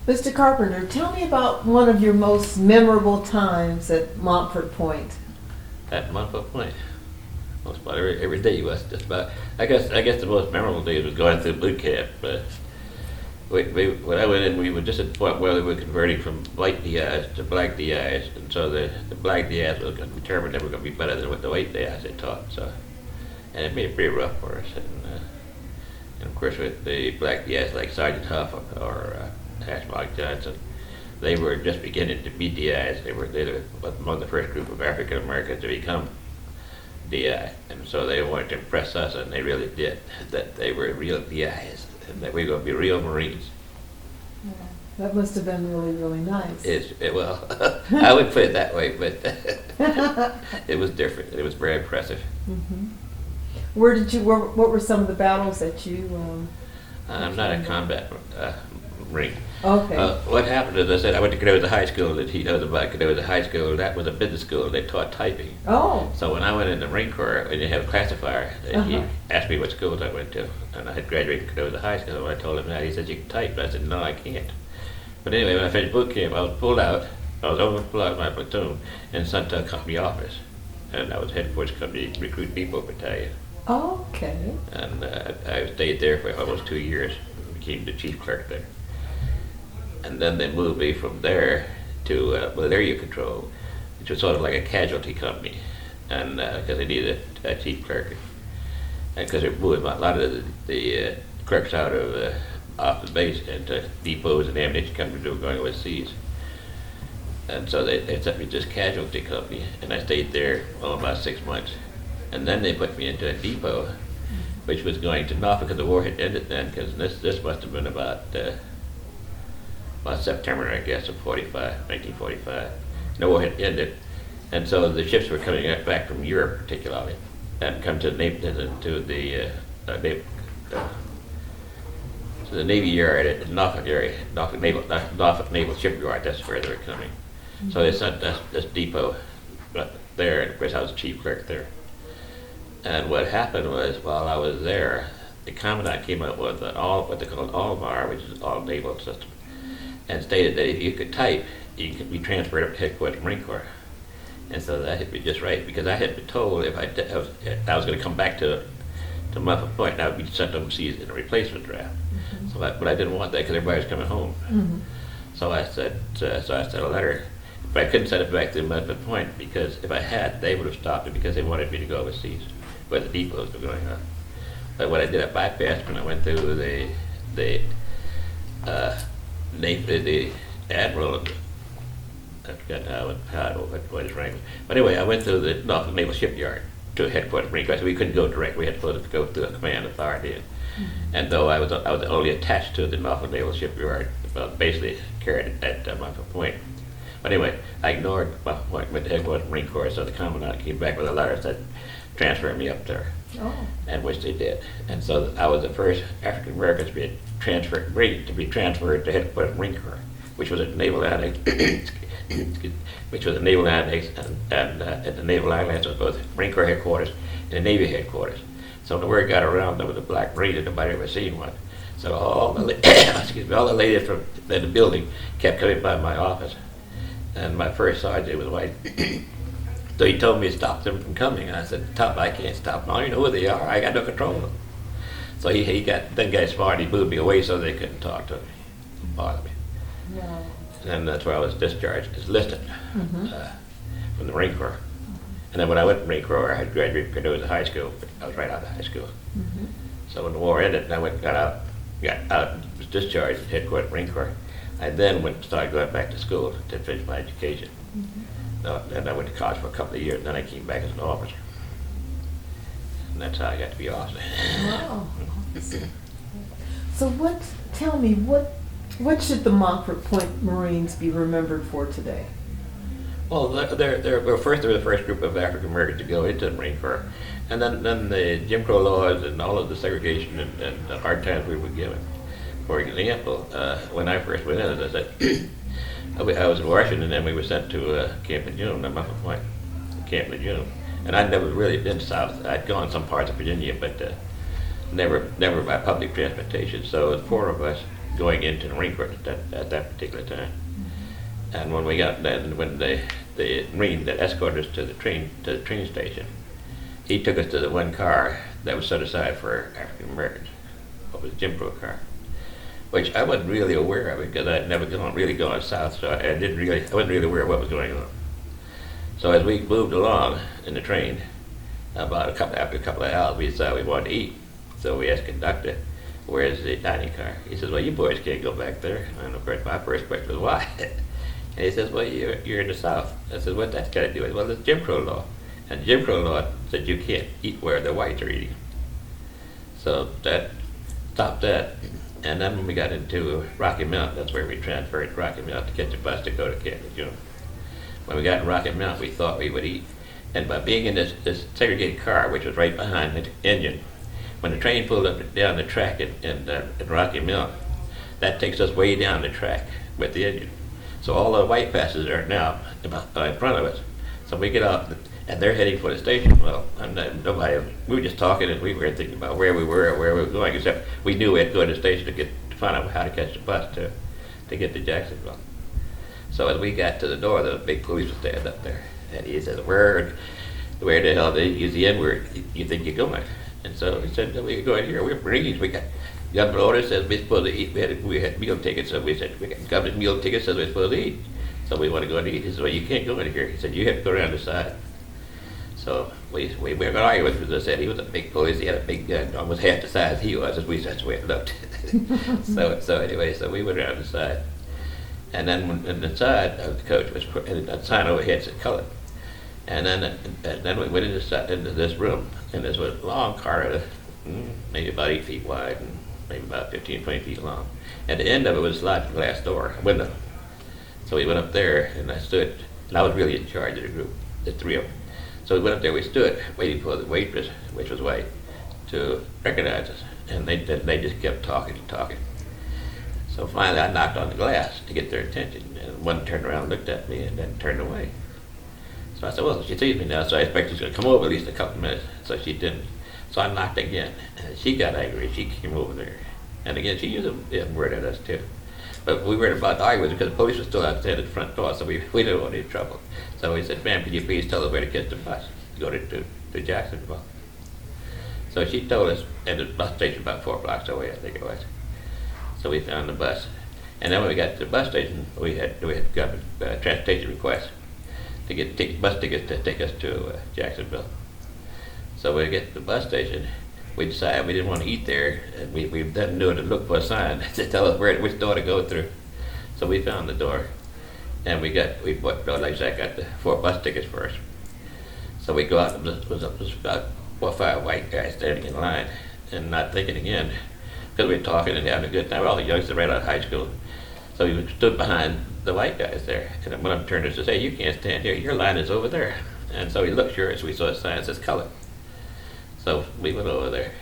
Mr. Carpenter, tell me about one of your most memorable times at Montford Point. At Montford Point. Most about every day was just about. I guess the most memorable day was going through boot camp. When I went in, we were just at the point where they were converting from white DIs to black DIs, and so the black DIs were going to determine they were going to be better than what the white DIs they taught. So, and it made it pretty rough for us. And of course, with the black DIs like Sergeant Huff or Ashmark Johnson, they were just beginning to be DIs. They were among the first group of African Americans to become DI, and so they wanted to impress us, and they really did. That they were real DIs, and that we were going to be real Marines. Yeah, that must have been really, really nice. Well, I would put it that way, but it was different. It was very impressive. Mm-hmm. What were some of the battles that you? I'm not a combat Marine. Okay. What happened is, I said, I went to Cadoza High School, that he knows about Cadoza High School. That was a business school. They taught typing. Oh. So when I went in the Marine Corps, when you have a classifier, he asked me what schools I went to. And I had graduated from Cadoza High School. When I told him that, he said, "You can type." And I said, "No, I can't." But anyway, when I finished boot camp, I was pulled out. I was pulled out of my platoon and sent to a company office. And I was headquarters company recruit depot battalion. Okay. And I stayed there for almost 2 years. Became the chief clerk there. And then they moved me from there to malaria control, which was sort of like a casualty company, and because they needed a chief clerk, and because they're moving a lot of the clerks out of off the base into depots and ammunition companies that were going overseas. And so they sent me to this casualty company, and I stayed there about 6 months. And then they put me into a depot, which was going to Norfolk, because the war had ended then, because this must have been about September, I guess, of 1945. The war had ended, and so the ships were coming back from Europe, particularly, and come to the Navy Yard at Norfolk area, Norfolk Naval Shipyard. That's where they were coming. Mm-hmm. So they sent this depot there, and of course I was the chief clerk there. And what happened was, while I was there, the commandant came up with what they called Allmar, which is all naval system, and stated that if you could type, you could be transferred up to headquarters Marine Corps. And so that hit me just right, because I had been told if I was going to come back to Montford Point, I would be sent overseas in a replacement draft. Mm-hmm. So but I didn't want that, because everybody was coming home. Mm-hmm. So I sent a letter, but I couldn't send it back to Montford Point, because if I had, they would have stopped it, because they wanted me to go overseas, where the depots were going on. But what I did, I bypassed when I went through the admiral. I forgot what his rank was. But anyway, I went through the Norfolk Naval Shipyard to headquarters Marine Corps. So we couldn't go direct. We had to go through a command authority. Mm-hmm. And though I was only attached to the Norfolk Naval Shipyard, basically carried at Montford Point. But anyway, I ignored Montford Point, went to headquarters Marine Corps. So the commandant came back with a letter that said, transfer me up there. Oh. And which they did. And so I was the first African American to be transferred to headquarters Marine Corps, which was a naval annex. Which was a naval annex, and at the naval annex was both Marine Corps headquarters and the Navy headquarters. So the word got around there was a black Marine, and nobody ever seen one. So all the ladies from the building kept coming by my office, and my first sergeant was white. So he told me to stop them from coming, and I said, "Stop! I can't stop them. I don't even know who they are. I got no control of them." So he got smart. He moved me away so they couldn't talk to me, bother me. Yeah. And that's where I was enlisted mm-hmm. From the Marine Corps. Mm-hmm. And then when I went to the Marine Corps, I had graduated from Cadoza High School. But I was right out of high school. Mm-hmm. So when the war ended, and I got out, was discharged at headquarters Marine Corps. I then started going back to school to finish my education. Mm-hmm. And I went to college for a couple of years, and then I came back as an officer. And that's how I got to be officer. Wow. So tell me, what should the Montford Point Marines be remembered for today? Well, first they were the first group of African Americans to go into the Marine Corps, and then the Jim Crow laws and all of the segregation and the hard times we were given. For example, when I first went in, as I said, I was in Washington, and then we were sent to Camp Lejeune, Montford Point, Camp Lejeune, and I'd never really been south. I'd gone some parts of Virginia, but never by public transportation. So the four of us going into the Marine Corps at that particular time. And when we got then, when the Marine that escorted us to the train station, he took us to the one car that was set aside for African Americans. It was a Jim Crow car, which I wasn't really aware of because I had never really gone south, so I wasn't really aware of what was going on. So as we moved along in the train, after a couple of hours, we decided we wanted to eat. So we asked the conductor, "Where's the dining car?" He says, "Well, you boys can't go back there." And of course, my first question was, "Why?" And he says, "Well, you're in the South." I said, "What that's got to do with it?" "Well, it's Jim Crow law." And Jim Crow law said you can't eat where the whites are eating. So that stopped that. And then when we got into Rocky Mount, that's where we transferred to Rocky Mount to catch a bus to go to Camp Lejeune. When we got in Rocky Mount, we thought we would eat. And by being in this segregated car, which was right behind the engine, when the train pulled up down the track in Rocky Mount, that takes us way down the track with the engine. So all the white passengers are now in front of us. So we get off, and they're heading for the station. Well, we were just talking, and we weren't thinking about where we were or where we were going, except we knew we had to go to the station to find out how to catch the bus to get to Jacksonville. So as we got to the door, the big police was standing up there, and he says, where the hell did you use the N-word you think you're going?" And so he said, "No, we're going here. We're Marines. We got government orders says we're supposed to eat. We had meal tickets, so we said we got government meal tickets says we're supposed to eat. So we want to go and eat." He said, "Well, you can't go in here." He said, "You have to go around the side." So we were going to argue with him. As I said, he was a big police. He had a big gun, almost half the size he was. That's the way it looked. So anyway, so we went around the side. And then on the side of the coach was put, and a sign overhead said "colored." And then we went into this room, and this was a long corridor, maybe about 8 feet wide and maybe about 15, 20 feet long. At the end of it was a sliding glass door, a window. So we went up there, and I stood, and I was really in charge of the group, the three of them. So we went up there, we stood, waiting for the waitress, which was white, to recognize us. And they just kept talking and talking. So finally I knocked on the glass to get their attention, and one turned around and looked at me and then turned away. So I said, "Well, she sees me now, so I expect she's going to come over at least a couple of minutes." So she didn't. So I knocked again, and she got angry. She came over there. And again, she used a word at us too. But we weren't about to argue with her because the police was still outside at the front door, so we didn't want any trouble. So we said, "Ma'am, could you please tell us where to catch the bus to go to Jacksonville?" So she told us, and the bus station about 4 blocks away, I think it was. So we found the bus. And then when we got to the bus station, we had got a transportation request to get bus tickets to take us to Jacksonville. So when we get to the bus station, we decided we didn't want to eat there, and we didn't do it to look for a sign to tell us which door to go through. So we found the door, and we bought, like I said, got the 4 bus tickets first. So we go out, and there was about 4 or 5 white guys standing in line, and not thinking again, because we were talking and having a good time. We're all youngsters right out of high school. So we stood behind the white guys there, and one of them turned to us and said, "Hey, you can't stand here. Your line is over there." And so we looked sure as we saw a sign that says "colored." So we went over there.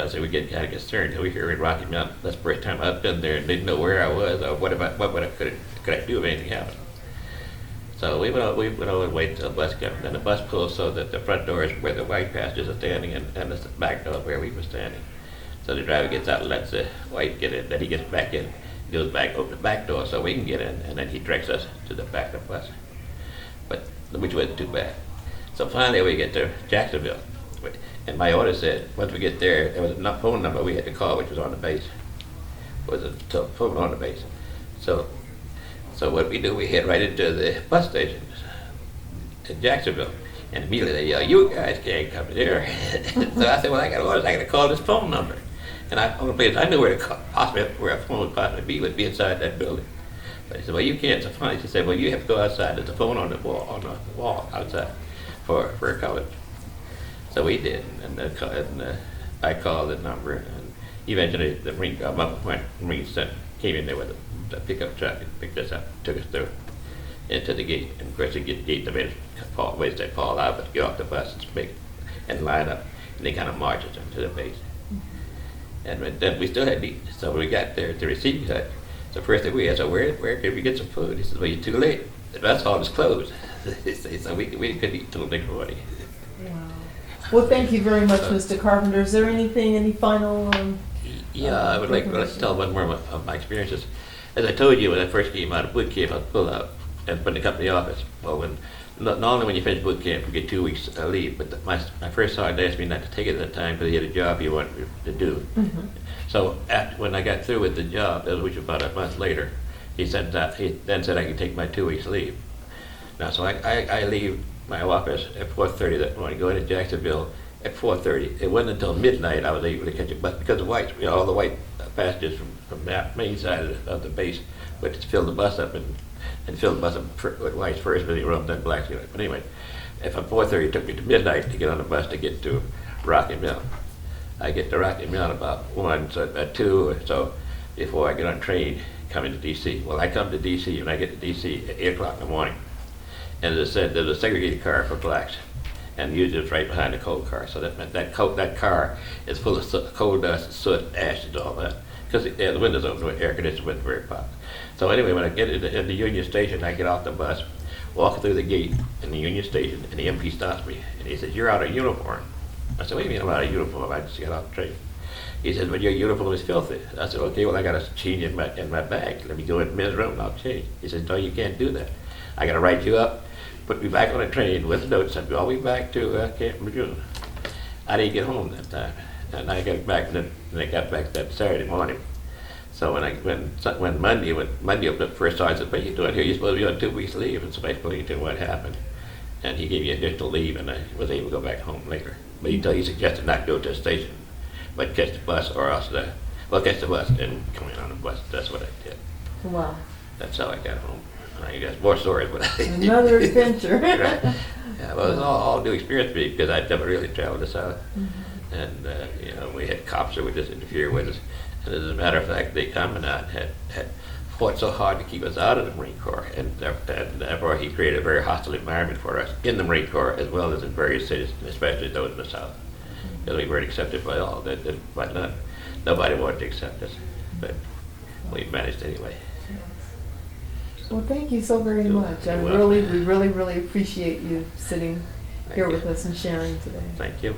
So we get kind of concerned. We here in Rocky Mountain. That's the first time I've been there and didn't know where I was or could I do if anything happened. So we went over and waited until the bus came. And the bus pulls so that the front door is where the white passengers are standing, and the back door where we were standing. So the driver gets out and lets the white get in. Then he gets back in. Goes back, open the back door so we can get in, and then he directs us to the back of the bus, which wasn't too bad. So finally we get to Jacksonville, and my order said once we get there was a phone number we had to call, which was on the base. It was a phone on the base. So what we do, we head right into the bus station in Jacksonville, and immediately they yell, "You guys can't come here." So I said, "Well, I got orders. I got to call this phone number." And I knew where a phone would possibly be inside that building. But he said, "Well, you can't." So finally she said, "Well, you have to go outside. There's a phone on the wall outside for a college." So we did, and I called the number, and eventually the Marine came in there with a pickup truck and picked us up, took us through into the gate. And of course, the gate, the minute Paul out, but get off the bus and line up, and they kind of march us into the base. And then we still had to eat. So we got there to the receiving hut. So first thing we asked, "So where can we get some food?" He said, "Well, you're too late. The bus hall is closed." So we couldn't eat till next morning. Wow. Well, thank you very much, Mr. Carpenter. Is there any final Yeah, I would like to information. tell one more of my experiences. As I told you, when I first came out of boot camp, I was pulled out and put in the company office. Well, not only when you finish boot camp, you get 2 weeks leave, but my first sergeant asked me not to take it at that time because he had a job he wanted me to do. Mhm. So when I got through with the job, which was about a month later, he then said I could take my 2 weeks leave. Now, so I leave my office at 4:30 that morning, go into Jacksonville at 4:30. It wasn't until midnight I was able to catch a bus because the whites, all the white passengers from that main side of the base would fill the bus up and fill the bus up with whites first, then then blacks. But anyway, if at 4:30 it took me to midnight to get on the bus to get to Rocky Mill. I get to Rocky Mill about 1, so at 2 or so before I get on train coming to D.C. Well, I come to D.C. and I get to D.C. at 8 o'clock in the morning. And as I said, there's a segregated car for blacks, and usually it's right behind the coal car. So that meant that car is full of coal dust, soot, ashes, and all that. Because the windows open, the air conditioning wasn't very popular. So anyway, when I get into Union Station, I get off the bus, walk through the gate in the Union Station, and the MP stops me, and he says, "You're out of uniform." I said, "What do you mean I'm out of uniform? I just got off the train." He said, "But your uniform is filthy." I said, "Okay, well, I got to change in my bag. Let me go in the men's room and I'll change." He said, "No, you can't do that. I got to write you up, put me back on a train with notes, and I'll be back to Camp Lejeune." I didn't get home that time, and I got back, and I got back that Saturday morning. So when Monday opened up first, I said, "What are you doing here? You're supposed to be on 2 weeks leave." And so I explained to him what happened, and he gave me additional leave, and I was able to go back home later. But he suggested not go to the station, but catch the bus or else catch the bus and come in on the bus. That's what I did. Wow. That's how I got home. I guess more stories, but Another adventure. Right. Yeah, well, it was all new experience for me because I'd never really traveled the South, Mhm. and we had cops that would just interfere with us. And as a matter of fact, the commandant had fought so hard to keep us out of the Marine Corps, and therefore he created a very hostile environment for us in the Marine Corps as well as in various cities, especially those in the South, because we weren't accepted by all. But nobody wanted to accept us, but we managed anyway. Well, thank you so very much. You're welcome. We really appreciate you sitting here with us and sharing today. Thank you.